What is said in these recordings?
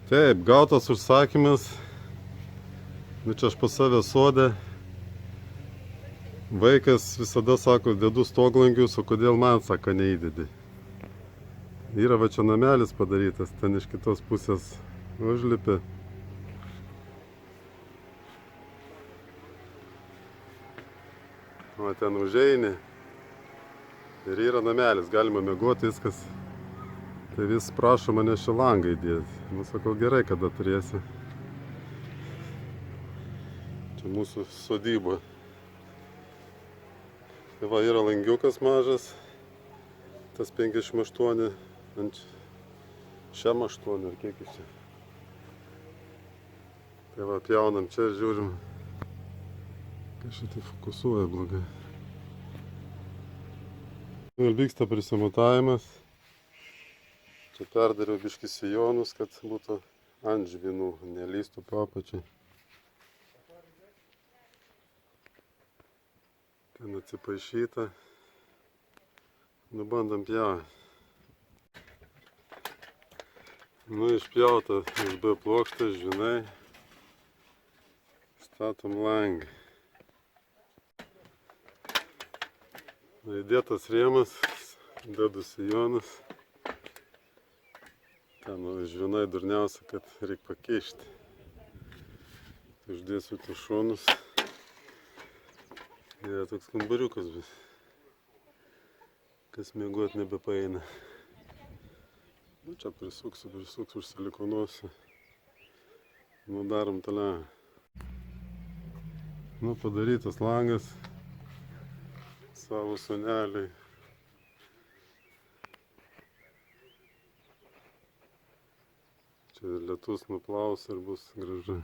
Taip, gautas užsakymas. Nu čia aš pas save sode. Vaikas visada sako, dedu stoglangius, o kodėl man, sako, neįdedi. Yra va čia namelis padarytas, ten iš kitos pusės užlipė. O ten užeini. Ir yra namelis, galima miegoti, viskas. Tai vis prašo mane šį langą įdėti. Nu, sakau, gerai, kada turėsi. Čia mūsų sodyba. Tai va, yra langiukas mažas. Tas 58 ant šiam 8 ar kiek iš čia. Tai va, pjaunam čia ir žiūrim. Kai šitai fokusuoja blogai. Ir vyksta prisimatavimas. Čia perdariau biškį sijonus, kad būtų ant žvynų, nelystų po apačią. Ten atsipaišyta. Nu, bandam pjauti. Nu, išpjauta USB plokštė, žvynai. Statom langą. Įdėtas rėmas, dedu sijonus. Ten žvynai durniausia, kad reikia pakeišti. Tai uždėsiu tų šonus. Yra toks kambariukas bus. Kas miegot nebepaeina. Nu, čia prisuksiu, užsilikonuosiu. Nu, darom toliau. Nu, padarytas langas. Savo sūneliui. Čia lietus nuplaus ir bus gražu.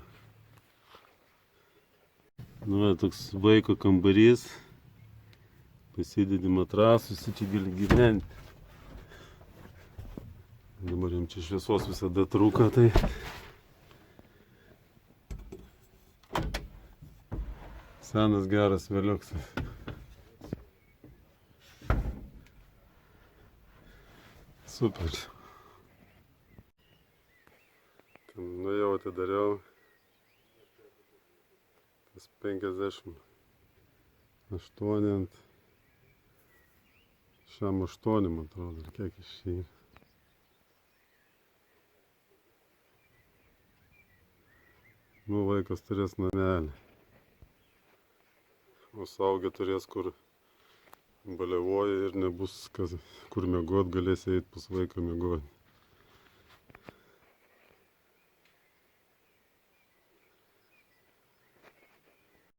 Nu, toks vaiko kambarys. Pasidedi matrasus, čia gali gyventi. Dabar jam čia šviesos visada trūka, tai senas geras vėliuksas. Super. Ten nuėjau, atidariau. Tas 58 ant šiam 8, man atrodo, ir kiek iš šį. Nu, vaikas turės namelį. O suaugę turės, kur baliavoja ir nebus kur miegot, galės eiti pas vaiką miegot.